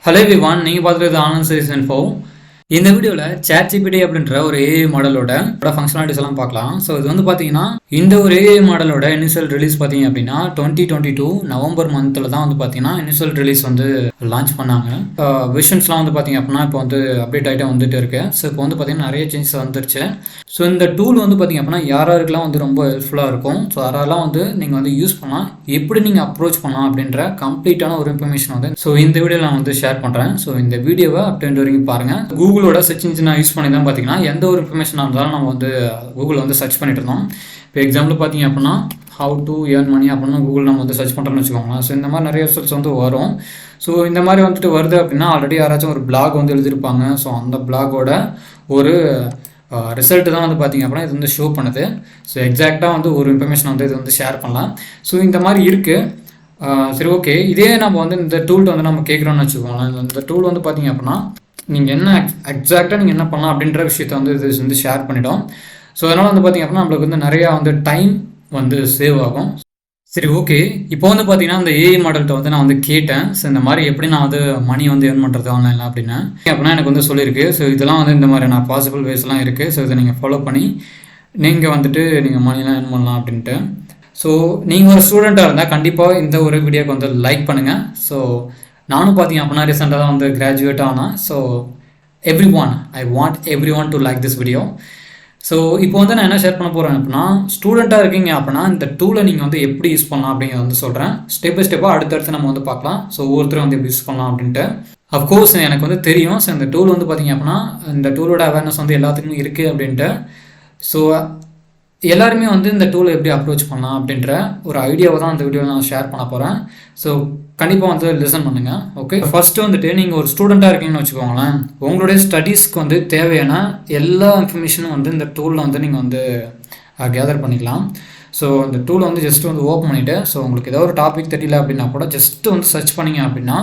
Hello everyone, நீங்கள் பார்த்துட்டு Anand size info. இந்த வீடியோவில் ChatGPT அப்படின்ற ஒரு ஏஐ மாடலோட ஃபங்க்ஷனாலிட்டிஸ் எல்லாம் பார்க்கலாம். ஸோ இது வந்து பார்த்தீங்கன்னா இந்த ஒரு ஏஐ மாடலோட இனிஷியல் ரிலீஸ் பார்த்தீங்க அப்படின்னா 2022 நவம்பர் மந்தில் தான் வந்து பார்த்தீங்கன்னா இனிஷியல் ரிலீஸ் வந்து லான்ச் பண்ணாங்க. விஷன்ஸ்லாம் வந்து பார்த்தீங்க அப்படின்னா இப்போ வந்து அப்டேட் ஆகிட்டே வந்துட்டு இருக்கு. ஸோ இப்போ வந்து பார்த்தீங்கன்னா நிறைய சேஞ்சஸ் வந்துருச்சு. ஸோ இந்த டூல் வந்து பார்த்தீங்க அப்படின்னா யாராருக்கெல்லாம் வந்து ரொம்ப ஹெல்ப்ஃபுல்லாக இருக்கும். ஸோ யாரெல்லாம் வந்து நீங்கள் வந்து யூஸ் பண்ணலாம், எப்படி நீங்கள் அப்ரோச் பண்ணலாம் அப்படின்ற கம்ப்ளீட்டான ஒரு இன்ஃபர்மேஷன் வந்து ஸோ இந்த வீடியோவில் நான் வந்து ஷேர் பண்ணுறேன். ஸோ இந்த வீடியோவை அப்டேட் வரைக்கும் பாருங்கள். கூகுளோட சர்ச் இன்ஜினை யூஸ் பண்ணி தான் பார்த்தீங்கன்னா எந்த ஒரு இன்ஃபர்மேஷனாக இருந்தாலும் நம்ம வந்து கூகுளில் வந்து சர்ச் பண்ணிட்டு இருந்தோம். இப்போ எக்ஸாம்பிள் பார்த்தீங்க அப்படின்னா ஹவு டு ஏர்ன் மணி அப்படின்னா கூகுள் நம்ம வந்து சர்ச் பண்ணுறோம்னு வச்சுக்கோங்களேன். ஸோ இந்த மாதிரி நிறைய ரிசல்ட்ஸ் வந்து வரும். ஸோ இந்த மாதிரி வந்துட்டு வருது அப்படின்னா ஆல்ரெடி யாராச்சும் ஒரு பிளாக் வந்து எழுதியிருப்பாங்க. ஸோ அந்த பிளாகோட ஒரு ரிசல்ட்டு தான் வந்து பார்த்திங்க அப்படின்னா இது வந்து ஷோ பண்ணுது. ஸோ எக்ஸாக்டாக வந்து ஒரு இன்ஃபர்மேஷன் வந்து இது வந்து ஷேர் பண்ணலாம். ஸோ இந்த மாதிரி இருக்குது. சரி, ஓகே. இதே நம்ம வந்து இந்த டூல்ட்டு வந்து நம்ம கேட்குறோன்னு வச்சுக்கோங்களேன். இந்த டூல் வந்து பார்த்திங்க அப்படின்னா நீங்கள் என்ன எக்ஸாக்டாக நீங்கள் என்ன பண்ணலாம் அப்படின்ற விஷயத்தை வந்து இது வந்து ஷேர் பண்ணிட்டோம். ஸோ அதனால் வந்து பார்த்திங்க அப்படின்னா நம்மளுக்கு வந்து நிறையா வந்து டைம் வந்து சேவ் ஆகும். சரி, ஓகே. இப்போ வந்து பார்த்தீங்கன்னா இந்த ஏஐ மாடல்கிட்ட வந்து நான் வந்து கேட்டேன். ஸோ இந்த மாதிரி எப்படி நான் வந்து மணி வந்து ஏர்ன் பண்ணுறது ஆன்லைனில் அப்படின்னு அப்படின்னா எனக்கு வந்து சொல்லியிருக்கு. ஸோ இதெல்லாம் வந்து இந்த மாதிரியான பாசிபிள் வேஸ்லாம் இருக்குது. ஸோ இதை நீங்கள் ஃபாலோ பண்ணி நீங்கள் வந்துட்டு நீங்கள் மணிலாம் ஏர்ன் பண்ணலாம் அப்படின்ட்டு. ஸோ நீங்கள் ஒரு ஸ்டூடெண்ட்டாக இருந்தால் கண்டிப்பாக இந்த ஒரு வீடியோக்கு வந்து லைக் பண்ணுங்கள். ஸோ நானும் பார்த்தீங்க அப்படின்னா ரீசெண்டாக தான் வந்து கிராஜுவேட் ஆனேன். So I want every one to like this video. So இப்போ வந்து நான் என்ன ஷேர் பண்ண போகிறேன் அப்படின்னா, ஸ்டூடெண்ட்டாக இருக்கீங்க அப்படின்னா இந்த டூலை நீங்கள் வந்து எப்படி யூஸ் பண்ணலாம் அப்படிங்கிறத வந்து சொல்கிறேன். ஸ்டெப் பை ஸ்டெப்பாக அடுத்தடுத்து நம்ம வந்து பார்க்கலாம். ஸோ ஒவ்வொருத்தரும் வந்து எப்படி யூஸ் பண்ணலாம் அப்படின்ட்டு. அஃப்கோர்ஸ் எனக்கு வந்து தெரியும். ஸோ இந்த டூல் வந்து பார்த்திங்க அப்படின்னா இந்த டூலோட அவேர்னஸ் வந்து எல்லாத்துக்குமே இருக்குது அப்படின்ட்டு. ஸோ எல்லாருமே வந்து இந்த டூலை எப்படி அப்ரோச் பண்ணலாம் அப்படின்ற ஒரு ஐடியாவை தான் இந்த வீடியோவில் நான் ஷேர் பண்ண போகிறேன். ஸோ கண்டிப்பாக வந்து லிசன் பண்ணுங்கள். ஓகே, ஃபஸ்ட்டு வந்துட்டு நீங்கள் ஒரு ஸ்டூடெண்ட்டாக இருக்கீங்கன்னு வச்சுக்கோங்களேன். உங்களுடைய ஸ்டடீஸ்க்கு வந்து தேவையான எல்லா இன்ஃபர்மேஷனும் வந்து இந்த டூலில் வந்து நீங்கள் வந்து கேதர் பண்ணிக்கலாம். ஸோ இந்த டூலை வந்து ஜஸ்ட் வந்து ஓப்பன் பண்ணிவிட்டு ஸோ உங்களுக்கு ஏதோ ஒரு டாபிக் தெரியல அப்படின்னா கூட ஜஸ்ட்டு வந்து சர்ச் பண்ணிங்க அப்படின்னா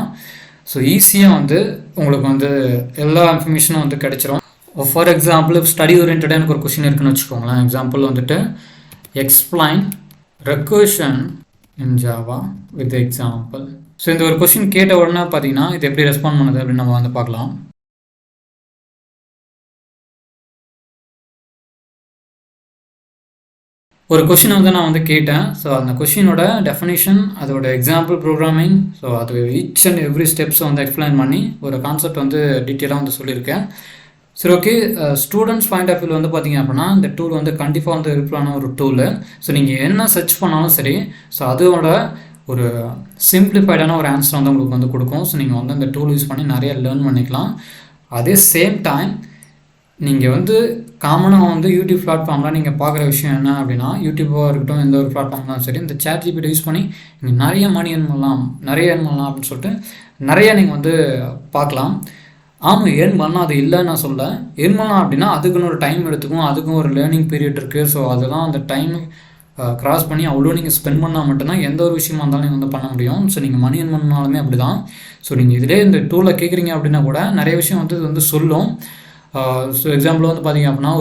ஸோ ஈஸியாக வந்து உங்களுக்கு வந்து எல்லா இன்ஃபர்மேஷனும் வந்து கிடைச்சிரும். ஃபார் எக்ஸாம்பிள் ஸ்டடி ஓரியன்டாக எனக்கு ஒரு கொஷின் இருக்குன்னு வச்சுக்கோங்களேன். எக்ஸாம்பிள் வந்துட்டு explain recursion in Java with example. So இந்த ஒரு கொஷின் கேட்ட உடனே பார்த்தீங்கன்னா இது எப்படி ரெஸ்பாண்ட் பண்ணுது அப்படின்னு நம்ம வந்து பார்க்கலாம். ஒரு கொஷின் வந்து நான் வந்து கேட்டேன். ஸோ அந்த கொஷினோட டெஃபினேஷன், அதோட எக்ஸாம்பிள் ப்ரோக்ராமிங், ஸோ அது ஈச் அண்ட் எவ்ரி ஸ்டெப்ஸை வந்து எக்ஸ்பிளைன் பண்ணி ஒரு கான்செப்ட் வந்து டீட்டெயிலாக வந்து சொல்லியிருக்கேன். சரி, okay. Students point of view வந்து பார்த்திங்க அப்படின்னா இந்த டூல் வந்து கண்டிப்பாக வந்து ஹெல்ப்ஃபுல்லான ஒரு டூலு. ஸோ நீங்கள் என்ன சர்ச் பண்ணாலும் சரி, ஸோ அதோட ஒரு சிம்பிளிஃபைடான ஒரு ஆன்சர் வந்து உங்களுக்கு வந்து கொடுக்கும். ஸோ நீங்கள் வந்து அந்த டூல் யூஸ் பண்ணி நிறைய லேர்ன் பண்ணிக்கலாம். அதே சேம் டைம் நீங்கள் வந்து காமனாக வந்து யூடியூப் பிளாட்ஃபார்மில் நீங்கள் பார்க்குற விஷயம் என்ன அப்படின்னா, யூடியூப்பாக இருக்கட்டும் எந்த ஒரு பிளாட்ஃபார்ம்லாம் சரி, இந்த ChatGPT யூஸ் பண்ணி நீங்கள் நிறைய மணி ஏர்ன் பண்ணலாம் அப்படின்னு சொல்லிட்டு நிறைய நீங்கள் வந்து பார்க்கலாம். ஆமாம், ஏர்ன் பண்ணலாம், அது இல்லைன்னு நான் சொல்ல. ஏர்ன் பண்ணலாம் அப்படின்னா அதுக்குன்னு ஒரு டைம் எடுத்துக்கும், அதுக்கும் ஒரு லேர்னிங் பீரியட் இருக்குது. ஸோ அதெல்லாம் அந்த டைம் க்ராஸ் பண்ணி அவ்வளோ நீங்கள் ஸ்பெண்ட் பண்ணால் மட்டும்தான் எந்த ஒரு விஷயமா இருந்தாலும் நீங்கள் வந்து பண்ண முடியும். ஸோ நீங்கள் மணி ஏர்ன் பண்ணாலுமே அப்படி தான். ஸோ நீங்கள் இதிலே இந்த டூலில் கேட்குறீங்க அப்படின்னா கூட நிறைய விஷயம் வந்து இது வந்து சொல்லும். ஸோ எக்ஸாம்பிள் வந்து பார்த்திங்க அப்படின்னா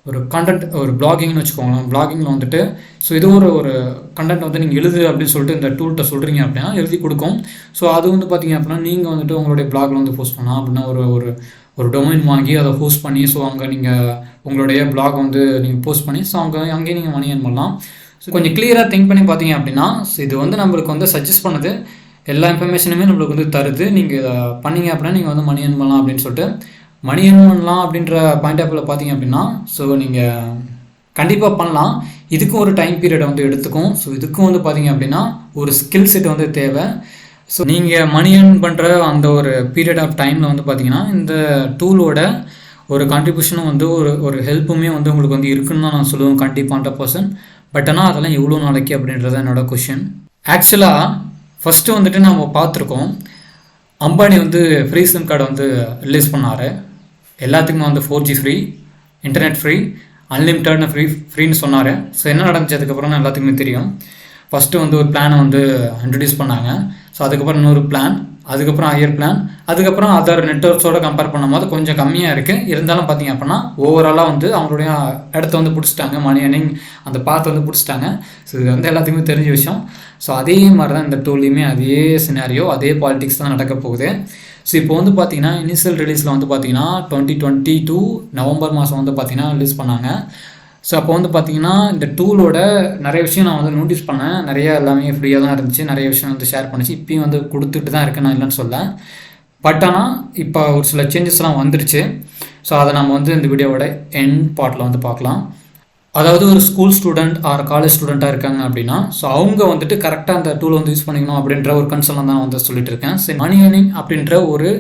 ஒரு கண்டென்ட், ஒரு பிளாகிங்னு வச்சுக்கோங்களேன். பிளாகிங்கில் வந்துட்டு ஸோ இது ஒரு கண்டென்ட் வந்து நீங்கள் எழுது அப்படின்னு சொல்லிட்டு இந்த டூல்கிட்ட சொல்கிறீங்க அப்படின்னா எழுதி கொடுக்கும். ஸோ அது வந்து பார்த்திங்க அப்படின்னா நீங்கள் வந்துட்டு உங்களுடைய பிளாகில் வந்து போஸ்ட் பண்ணலாம் அப்படின்னா ஒரு டொமைன் வாங்கி அதை ஹோஸ்ட் பண்ணி ஸோ அங்கே நீங்கள் உங்களுடைய பிளாக் வந்து நீங்கள் போஸ்ட் பண்ணி ஸோ அங்கேயே நீங்கள் மணி ஏர்ன் பண்ணலாம். ஸோ கொஞ்சம் கிளியராக திங்க் பண்ணி பார்த்தீங்க அப்படின்னா ஸோ இது வந்து நம்மளுக்கு வந்து சஜஸ்ட் பண்ணுது, எல்லா இன்ஃபர்மேஷனுமே நம்மளுக்கு வந்து தருது. நீங்கள் இதை பண்ணிங்க அப்படின்னா நீங்கள் வந்து மணி ஏர்ன் பண்ணலாம் அப்படின்னு சொல்லிட்டு மணி ஏர்ன் பண்ணலாம் அப்படின்ற பாயிண்ட் ஆஃப் வியூவில் பார்த்தீங்க அப்படின்னா ஸோ நீங்கள் கண்டிப்பாக பண்ணலாம். இதுக்கும் ஒரு டைம் பீரியட் வந்து எடுத்துக்கும். ஸோ இதுக்கும் வந்து பார்த்தீங்க அப்படின்னா ஒரு ஸ்கில் செட் வந்து தேவை. ஸோ நீங்கள் மணி ஏர்ன் பண்ணுற அந்த ஒரு பீரியட் ஆஃப் டைமில் வந்து பார்த்தீங்கன்னா இந்த டூலோட ஒரு கான்ட்ரிபியூஷனும் வந்து ஒரு ஹெல்ப்புமே வந்து உங்களுக்கு வந்து இருக்குன்னு தான் நான் சொல்லுவேன் கண்டிப்பாக 100%. பட் ஆனால் அதெல்லாம் எவ்வளோ நாளைக்கு அப்படின்றது என்னோட கொஷின். ஆக்சுவலாக ஃபஸ்ட்டு வந்துட்டு நம்ம பார்த்துருக்கோம், அம்பானி வந்து ஃப்ரீ சிம் கார்டு வந்து ரிலீஸ் பண்ணார். எல்லாத்துக்குமே வந்து 4G ஃப்ரீ, இன்டர்நெட் ஃப்ரீ, அன்லிமிட்டட்னு ஃப்ரீன்னு சொன்னார். ஸோ என்ன நடந்துச்சு அதுக்கப்புறம் எல்லாத்துக்குமே தெரியும். ஃபஸ்ட்டு வந்து ஒரு பிளானை வந்து இன்ட்ரடியூஸ் பண்ணாங்க. ஸோ ஸோ அதுக்கப்புறம் இன்னொரு பிளான், அதுக்கப்புறம் ஹையர் பிளான், அதுக்கப்புறம் அதர் நெட்ஒர்க்ஸோட கம்பேர் பண்ணும்போது கொஞ்சம் கம்மியாக இருக்குது. இருந்தாலும் பார்த்தீங்க அப்படின்னா ஓவராலாக வந்து அவங்களுடைய இடத்த வந்து பிடிச்சிட்டாங்க, மணி ஏர்னிங் அந்த பாத் வந்து பிடிச்சிட்டாங்க. ஸோ இது வந்து எல்லாத்துக்குமே தெரிஞ்ச விஷயம். ஸோ அதே மாதிரி தான் இந்த டூல்லையுமே அதே சினாரியோ, அதே பாலிடிக்ஸ் தான் நடக்க போகுது. ஸோ இப்போ வந்து பார்த்தீங்கன்னா இனிஷியல் ரிலீஸில் வந்து பார்த்தீங்கன்னா 2022 நவம்பர் மாதம் வந்து பார்த்தீங்கன்னா ரிலீஸ் பண்ணாங்க. ஸோ அப்போ வந்து பார்த்தீங்கன்னா இந்த டூலோட நிறைய விஷயம் நான் வந்து நோட்டீஸ் பண்ணேன். நிறைய எல்லாமே ஃப்ரீயாக தான் இருந்துச்சு, நிறைய விஷயம் வந்து ஷேர் பண்ணிச்சு. இப்பயும் வந்து கொடுத்துட்டு தான் இருக்கேன், நான் இல்லைன்னு சொல்ல. பட் ஆனால் இப்போ ஒரு சில சேஞ்சஸ்லாம் வந்துருச்சு. ஸோ அதை நம்ம வந்து இந்த வீடியோவோட எண்ட் பார்ட்டில் வந்து பார்க்கலாம். அதாவது ஒரு ஸ்கூல் ஸ்டூடெண்ட் ஆர் காலேஜ் ஸ்டூடெண்ட்டாக இருக்காங்க அப்படின்னா, ஸோ அவங்க வந்துட்டு கரெக்டாக அந்த டூல் வந்து யூஸ் பண்ணிக்கணும் அப்படின்ற ஒரு கன்சர்ன் தான் வந்து சொல்லிட்டு இருக்கேன். சரி, மணி ஏர்னிங் அப்படின்ற ஒரு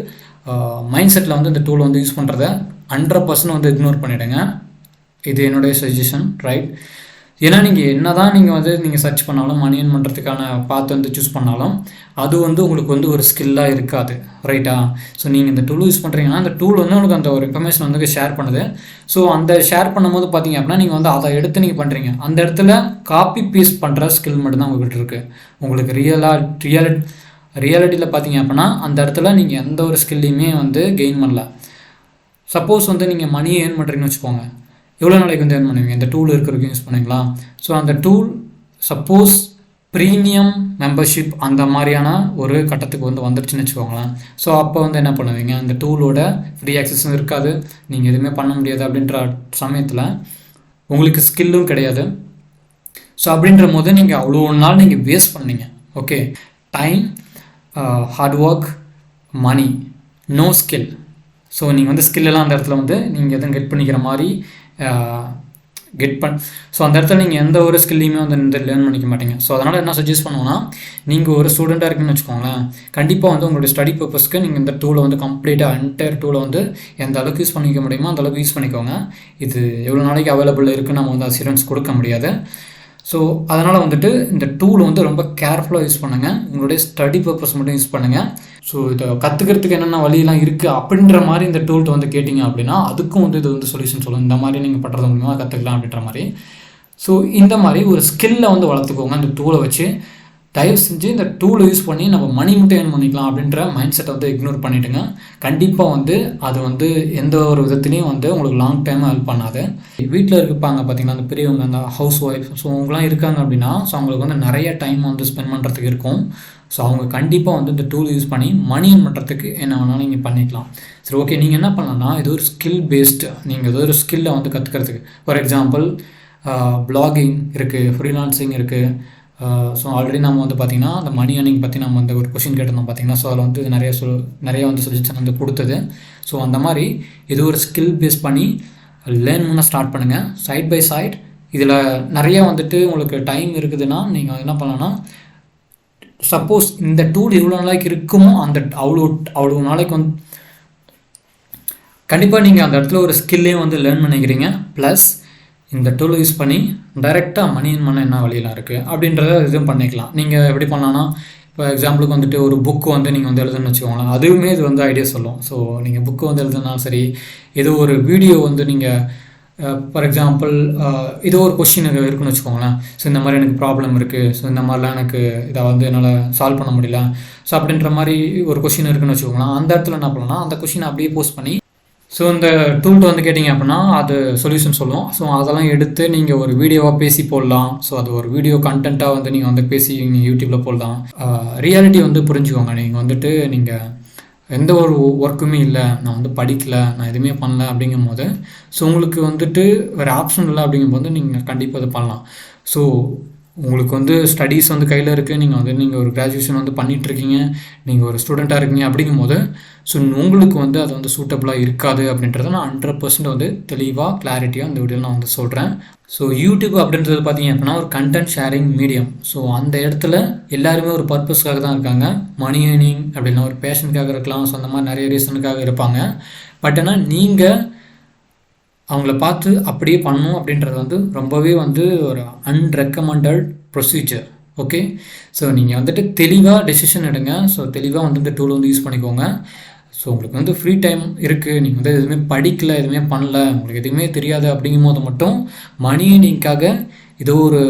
மைண்ட் செட்டில் வந்து இந்த டூல் வந்து யூஸ் பண்ணுறத 100% வந்து இக்னோர் பண்ணிவிடுங்க. இது என்னுடைய சஜஷன், ரைட்? ஏன்னா நீங்கள் என்ன தான் நீங்கள் சர்ச் பண்ணாலும், மணி ஏர்ன் பண்ணுறதுக்கான பாத் வந்து சூஸ் பண்ணாலும், அது வந்து உங்களுக்கு வந்து ஒரு ஸ்கில்லாக இருக்காது, ரைட்டா? ஸோ நீங்கள் இந்த டூல் யூஸ் பண்ணுறீங்கன்னா அந்த டூல் வந்து உங்களுக்கு அந்த ஒரு இன்ஃபர்மேஷன் வந்து ஷேர் பண்ணுது. ஸோ அந்த ஷேர் பண்ணும்போது பார்த்தீங்க அப்படின்னா நீங்கள் வந்து அதை எடுத்து நீங்கள் பண்ணுறீங்க. அந்த இடத்துல காப்பி பேஸ்ட் பண்ணுற ஸ்கில் மட்டும்தான் உங்கள்கிட்ட இருக்குது. உங்களுக்கு ரியாலிட்டியில் பார்த்தீங்க அப்படின்னா அந்த இடத்துல நீங்கள் எந்த ஒரு ஸ்கில்லையுமே வந்து கெயின் பண்ணல. சப்போஸ் வந்து நீங்கள் மணி ஏர்ன் பண்ணுறீங்கன்னு வச்சுக்கோங்க, எவ்வளோ நாளைக்கு வந்து ஏர்ன் பண்ணுவீங்க? இந்த டூல் இருக்கிறதுக்கு யூஸ் பண்ணுவீங்களா? ஸோ அந்த டூல் சப்போஸ் ப்ரீமியம் மெம்பர்ஷிப் அந்த மாதிரியான ஒரு கட்டத்துக்கு வந்து வந்துடுச்சுன்னு வச்சுக்கோங்களேன். ஸோ அப்போ வந்து என்ன பண்ணுவீங்க? அந்த டூலோட ஃப்ரீ ஆக்சஸும் இருக்காது, நீங்கள் எதுவுமே பண்ண முடியாது. அப்படின்ற சமயத்தில் உங்களுக்கு ஸ்கில்லும் கிடையாது. ஸோ அப்படின்ற போது நீங்கள் அவ்வளோ நாள் நீங்கள் வேஸ்ட் பண்ணீங்க. ஓகே, டைம், ஹார்ட் ஒர்க், மணி, நோ ஸ்கில். ஸோ நீங்கள் வந்து ஸ்கில்லெல்லாம் அந்த இடத்துல வந்து நீங்கள் எதுவும் கெட் பண்ணிக்கிற மாதிரி ஸோ அந்த இடத்துல நீங்கள் எந்த ஒரு ஸ்கில்லையுமே வந்து இந்த லேர்ன் பண்ணிக்க மாட்டீங்க. ஸோ அதனால் என்ன சஜஸ்ட் பண்ணுவோன்னா, நீங்கள் ஒரு ஸ்டூடெண்ட்டாக இருக்குன்னு வச்சுக்கோங்களேன், கண்டிப்பாக வந்து உங்களுடைய ஸ்டடி பர்பஸ்க்கு நீங்கள் இந்த டூலை வந்து கம்ப்ளீட்டாக என்டையர் டூலை வந்து எந்த அளவுக்கு யூஸ் பண்ணிக்க முடியுமோ அந்த அளவுக்கு யூஸ் பண்ணிக்கோங்க. இது எவ்வளோ நாளைக்கு அவைலபிள் இருக்குன்னு நம்ம வந்து அஷூரன்ஸ் கொடுக்க முடியாது. ஸோ அதனால் வந்துட்டு இந்த டூல் வந்து ரொம்ப கேர்ஃபுல்லாக யூஸ் பண்ணுங்கள். உங்களுடைய ஸ்டடி பர்பஸ் மட்டும் யூஸ் பண்ணுங்கள். ஸோ இதை கற்றுக்கிறதுக்கு என்னென்ன வழியெல்லாம் இருக்குது அப்படின்ற மாதிரி இந்த டூல்கிட்ட வந்து கேட்டிங்க அப்படின்னா அதுக்கும் வந்து இது வந்து சொல்யூஷன் சொல்லும். இந்த மாதிரி நீங்கள் பண்ணுறது மூலமாக கற்றுக்கலாம் அப்படின்ற மாதிரி. ஸோ இந்த மாதிரி ஒரு ஸ்கில்லை வந்து வளர்த்துக்கோங்க இந்த டூலை வச்சு. தயவு செஞ்சு இந்த டூலை யூஸ் பண்ணி நம்ம மணி மட்டும் ஏர்ன் பண்ணிக்கலாம் அப்படின்ற மைண்ட் செட்டை வந்து இக்னோர் பண்ணிவிடுங்க. கண்டிப்பாக வந்து அது வந்து எந்த ஒரு விதத்துலேயும் வந்து உங்களுக்கு லாங் டைம் ஹெல்ப் பண்ணாது. வீட்டில் இருப்பாங்க பார்த்தீங்கன்னா அந்த பெரியவங்க, அந்த ஹவுஸ் ஒய்ஃப், ஸோ அவங்களாம் இருக்காங்க அப்படின்னா ஸோ அவங்களுக்கு வந்து நிறைய டைம் வந்து ஸ்பெண்ட் பண்ணுறதுக்கு இருக்கும். ஸோ அவங்க கண்டிப்பாக வந்து இந்த டூல் யூஸ் பண்ணி மணி ஏர்ன் பண்ணுறதுக்கு என்ன வேணாலும் நீங்கள் பண்ணிக்கலாம். சரி, ஓகே, நீங்கள் என்ன பண்ணலாம்னா இது ஒரு ஸ்கில் பேஸ்டு, நீங்கள் ஏதோ ஒரு ஸ்கில்லை வந்து கற்றுக்கிறதுக்கு, ஃபார் எக்ஸாம்பிள் பிளாகிங் இருக்குது, ஃப்ரீலான்சிங் இருக்குது. ஸோ ஆல்ரெடி நம்ம வந்து பார்த்திங்கன்னா அந்த மணி ஏர்னிங் பற்றி நம்ம வந்து ஒரு கொஷின் கேட்டிருந்தோம் பார்த்தீங்கன்னா. ஸோ அதில் வந்து நிறைய வந்து சஜஷன் வந்து கொடுத்தது. ஸோ அந்த மாதிரி இது ஒரு ஸ்கில் பேஸ் பண்ணி லேர்ன் பண்ண ஸ்டார்ட் பண்ணுங்கள். சைட் பை சைட் இதில் நிறைய வந்துட்டு உங்களுக்கு டைம் இருக்குதுன்னா நீங்கள் என்ன பண்ணலான்னா, சப்போஸ் இந்த டூல் எவ்வளோ நாளைக்கு இருக்குமோ அந்த அவ்வளோ நாளைக்கு வந்து கண்டிப்பாக நீங்கள் அந்த இடத்துல ஒரு ஸ்கில்லையும் வந்து லேர்ன் பண்ணிக்கிறீங்க. ப்ளஸ் இந்த டூலை யூஸ் பண்ணி டைரெக்டாக மணி ஏர்ன் பண்ண என்ன வழியெல்லாம் இருக்குது அப்படின்றத இதுவும் பண்ணிக்கலாம். நீங்கள் எப்படி பண்ணலான்னா, இப்போ எக்ஸாம்பிளுக்கு வந்துட்டு ஒரு புக்கு வந்து நீங்கள் வந்து எழுதுன்னு வச்சுக்கோங்களேன், அதுவுமே இது வந்து ஐடியா சொல்லும். ஸோ நீங்கள் புக்கு வந்து எழுதுனாலும் சரி, ஏதோ ஒரு வீடியோ வந்து நீங்கள் ஃபார் எக்ஸாம்பிள் ஏதோ ஒரு கொஷின் இருக்குன்னு வச்சுக்கோங்களேன். ஸோ இந்த மாதிரி எனக்கு ப்ராப்ளம் இருக்குது, ஸோ இந்த மாதிரிலாம் எனக்கு இதை வந்து என்னால் சால்வ் பண்ண முடியல, ஸோ அப்படின்ற மாதிரி ஒரு கொஷின் இருக்குன்னு வச்சுக்கோங்களேன். அந்த இடத்துல என்ன பண்ணலாம்னா அந்த கொஷினை அப்படியே போஸ்ட் பண்ணி ஸோ இந்த டூல்கிட்ட வந்து கேட்டிங்க அப்படின்னா அது சொல்யூஷன் சொல்லும். ஸோ அதெல்லாம் எடுத்து நீங்கள் ஒரு வீடியோவாக பேசி போடலாம். ஸோ அது ஒரு வீடியோ கண்டென்ட்டாக வந்து நீங்கள் வந்து பேசி நீங்கள் யூடியூப்பில் போடலாம். ரியாலிட்டி வந்து புரிஞ்சுக்கோங்க. நீங்கள் வந்துட்டு நீங்கள் எந்த ஒரு ஒர்க்குமே இல்லை, நான் வந்து படிக்கலை, நான் எதுவுமே பண்ணல அப்படிங்கும் போது ஸோ உங்களுக்கு வந்துட்டு வேறு ஆப்ஷன் இல்லை அப்படிங்கும்போது நீங்கள் கண்டிப்பாக இது பண்ணலாம். ஸோ உங்களுக்கு வந்து ஸ்டடீஸ் வந்து கையில் இருக்குது, நீங்கள் ஒரு கிராஜுவேஷன் வந்து பண்ணிகிட்ருக்கீங்க, நீங்கள் ஒரு ஸ்டூடெண்ட்டாக இருக்கீங்க அப்படிங்கும்போது ஸோ உங்களுக்கு வந்து அது வந்து சூட்டபுளாக இருக்காது அப்படின்றத நான் 100% வந்து தெளிவாக கிளாரிட்டியாக இந்த வீடியோவில் நான் வந்து சொல்கிறேன். ஸோ யூடியூப் அப்படின்றது பார்த்தீங்க அப்படின்னா ஒரு கண்டென்ட் ஷேரிங் மீடியம். ஸோ அந்த இடத்துல எல்லாருமே ஒரு பர்பஸ்க்காக தான் இருக்காங்க. மணி ஏர்னிங் அப்படின்னா ஒரு பேஷனுக்காக இருக்கலாம், ஸோ அந்த மாதிரி நிறைய ரீசனுக்காக இருப்பாங்க. பட் ஆனால் நீங்கள் அவங்கள பார்த்து அப்படியே பண்ணணும் அப்படின்றது வந்து ரொம்பவே வந்து ஒரு அன்ரெக்கமெண்டட் ப்ரொசீஜர். ஓகே, ஸோ நீங்கள் வந்துட்டு தெளிவாக டெசிஷன் எடுங்க. ஸோ தெளிவாக வந்து இந்த டூல் வந்து யூஸ் பண்ணிக்கோங்க. ஸோ உங்களுக்கு வந்து ஃப்ரீ டைம் இருக்குது, நீங்கள் வந்து எதுவுமே படிக்கலை, எதுவுமே பண்ணல, உங்களுக்கு எதுவுமே தெரியாது அப்படிங்கும் போது மட்டும் மணி ஏர்னிங்காக ஏதோ ஒரு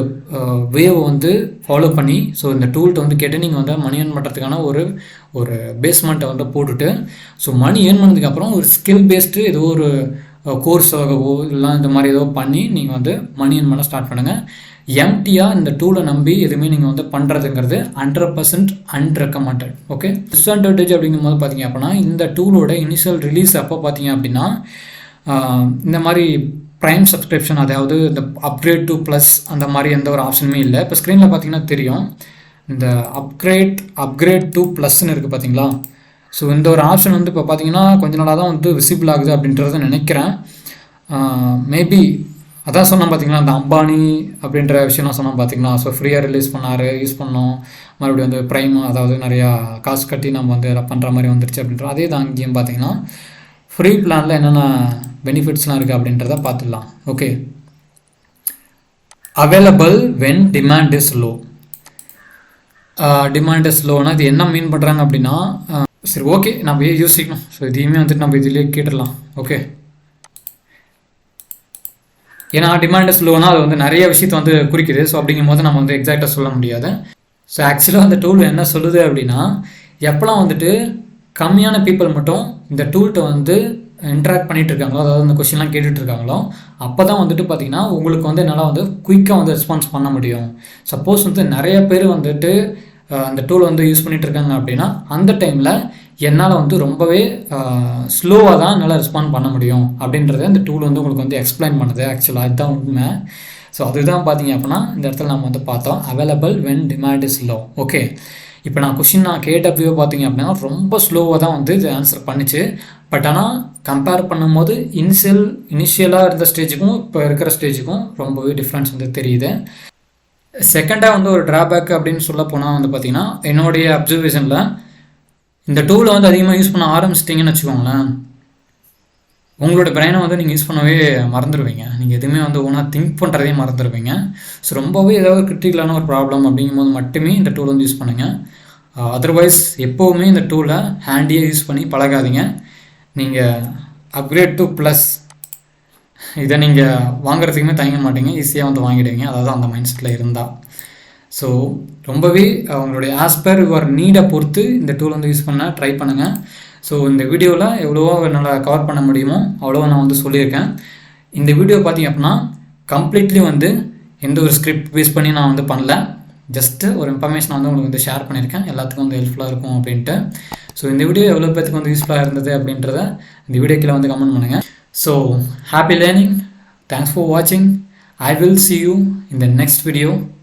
வேவை வந்து ஃபாலோ பண்ணி ஸோ இந்த டூல்கிட்ட வந்து கேட்டு நீங்கள் வந்து மணி ஏர்ன் பண்ணுறதுக்கான ஒரு ஒரு பேஸ்மெண்ட்டை வந்து போட்டுட்டு ஸோ மணி ஏர்ன் பண்ணதுக்கப்புறம் ஒரு ஸ்கில் பேஸ்டு ஏதோ ஒரு கோர்ஸ் ஆகவோ இல்லை இந்த மாதிரி ஏதோ பண்ணி நீங்கள் வந்து மணி ஏர்ன் பண்ண ஸ்டார்ட் பண்ணுங்கள். எம்டியாக இந்த டூலை நம்பி எதுவுமே நீங்கள் வந்து பண்ணுறதுங்கிறது 100% அன்ரெக்கமெண்டட். ஓகே, டிஸ்அட்வான்டேஜ் அப்படிங்கும்போது பார்த்தீங்க அப்படின்னா இந்த டூலோட இனிஷியல் ரிலீஸ் அப்போ பார்த்தீங்க அப்படின்னா இந்த மாதிரி ப்ரைம் சப்ஸ்கிரிப்ஷன், அதாவது இந்த அப்கிரேட் டு ப்ளஸ் அந்த மாதிரி எந்த ஒரு ஆப்ஷனுமே இல்லை. இப்போ ஸ்க்ரீனில் பார்த்தீங்கன்னா தெரியும், இந்த அப்கிரேட் டு ப்ளஸ்ன்னு இருக்குது பார்த்தீங்களா. ஸோ இந்த ஒரு ஆப்ஷன் வந்து இப்போ பார்த்தீங்கன்னா கொஞ்ச நாளாக தான் வந்து விசிபிள் ஆகுது அப்படின்றத நினைக்கிறேன். மேபி அதான் சொன்னோம் பார்த்தீங்களா, அந்த அம்பானி அப்படின்ற விஷயம்லாம் சொன்னோம் பார்த்தீங்களா. ஸோ ஃப்ரீயாக ரிலீஸ் பண்ணார், யூஸ் பண்ணோம், மறுபடியும் வந்து ப்ரைம் அதாவது நிறையா காசு கட்டி நம்ம வந்து எல்லாம் பண்ணுற மாதிரி வந்துருச்சு அப்படின்ற அதே தான் இங்கேயும் பார்த்தீங்கன்னா ஃப்ரீ பிளானில் என்னென்ன பெனிஃபிட்ஸ்லாம் இருக்குது அப்படின்றத பார்த்துடலாம். Okay, available when demand is low. Demand is லோனா இது என்ன மீன் பண்ணுறாங்க அப்படின்னா, சரி ஓகே நம்ம யோசிக்கணும். ஸோ இதையுமே வந்துட்டு நம்ம இதிலே கேட்டுடலாம். ஓகே, ஏன்னா டிமாண்ட் இஸ் லோனா அது வந்து நிறைய விஷயத்தை வந்து குறிக்குது. ஸோ அப்படிங்கும் போது நம்ம வந்து எக்ஸாக்டாக சொல்ல முடியாது. ஸோ ஆக்சுவலாக அந்த டூல் என்ன சொல்லுது அப்படின்னா, எப்போலாம் வந்துட்டு கம்மியான பீப்புள் மட்டும் இந்த டூல்கிட்ட வந்து இன்ட்ராக்ட் பண்ணிகிட்டு இருக்காங்களோ, அதாவது அந்த கொஷின்லாம் கேட்டுட்டு இருக்காங்களோ, அப்போ தான் வந்துட்டு பார்த்தீங்கன்னா உங்களுக்கு வந்து என்னால் வந்து குயிக்காக வந்து ரெஸ்பான்ஸ் பண்ண முடியும். சப்போஸ் வந்து நிறைய பேர் வந்துட்டு அந்த டூல் வந்து யூஸ் பண்ணிகிட்டு இருக்காங்க அப்படின்னா அந்த டைமில் என்னால் வந்து ரொம்பவே ஸ்லோவாக தான் என்னால் ரெஸ்பாண்ட் பண்ண முடியும் அப்படின்றத இந்த டூல் வந்து உங்களுக்கு வந்து எக்ஸ்பிளைன் பண்ணுது. ஆக்சுவலாக அதுதான் உண்மை. ஸோ அதுதான் பார்த்தீங்க அப்படின்னா இந்த இடத்துல நம்ம வந்து பார்த்தோம், available when demand is low. Okay, இப்போ நான் கொஷின் கேட்டப்போ பார்த்தீங்க அப்படின்னா ரொம்ப ஸ்லோவாக தான் வந்து இது ஆன்சர் பண்ணிச்சு. பட் ஆனால் கம்பேர் பண்ணும்போது இனிஷியலாக இருந்த ஸ்டேஜுக்கும் இப்போ இருக்கிற ஸ்டேஜுக்கும் ரொம்பவே டிஃப்ரென்ஸ் வந்து தெரியுது. செகண்டாக வந்து ஒரு ட்ராபேக் அப்படின்னு சொல்ல போனால் வந்து பார்த்திங்கன்னா, என்னுடைய அப்சர்வேஷனில் இந்த டூலை வந்து அதிகமாக யூஸ் பண்ண ஆரம்பிச்சிட்டிங்கன்னு வச்சுக்கோங்களேன், உங்களோட பிரெயினை வந்து நீங்கள் யூஸ் பண்ணவே மறந்துடுவீங்க. நீங்கள் எதுவுமே வந்து ஒன்றா திங்க் பண்ணுறதே மறந்துடுவீங்க. ஸோ ரொம்பவே ஏதாவது கிரிட்டிக்கலான ஒரு ப்ராப்ளம் அப்படிங்கும்போது மட்டுமே இந்த டூல் வந்து யூஸ் பண்ணுங்கள். அதர்வைஸ் எப்போவுமே இந்த டூலை ஹேண்டியாக யூஸ் பண்ணி பழகாதீங்க. நீங்கள் அப்கிரேட் டு ப்ளஸ் இதை நீங்கள் வாங்குறதுக்குமே தயங்க மாட்டீங்க, ஈஸியாக வந்து வாங்கிடுவீங்க, அதாவது அந்த மைண்ட் செட்டில் இருந்தால். ஸோ ரொம்பவே உங்களுடைய ஆஸ்பர் யுவர் நீடை பொறுத்து இந்த டூல் வந்து யூஸ் பண்ண ட்ரை பண்ணுங்கள். ஸோ இந்த வீடியோவில் எவ்வளவோ என்னால் கவர் பண்ண முடியுமோ அவ்வளோ நான் வந்து சொல்லியிருக்கேன். இந்த வீடியோ பார்த்திங்க அப்படின்னா கம்ப்ளீட்லி வந்து எந்த ஒரு ஸ்கிரிப்ட் பேஸ் பண்ணி நான் வந்து பண்ணல, ஜஸ்ட்டு ஒரு இன்ஃபர்மேஷன் வந்து உங்களுக்கு வந்து ஷேர் பண்ணியிருக்கேன், எல்லாத்துக்கும் வந்து ஹெல்ப்ஃபுல்லாக இருக்கும் அப்படின்ட்டு. ஸோ இந்த வீடியோ எவ்வளோ பேருக்கு வந்து யூஸ்ஃபுல்லாக இருந்தது அப்படின்றத இந்த வீடியோ கீழே வந்து கமெண்ட் பண்ணுங்கள். So happy learning, thanks for watching. I will see you in the next video.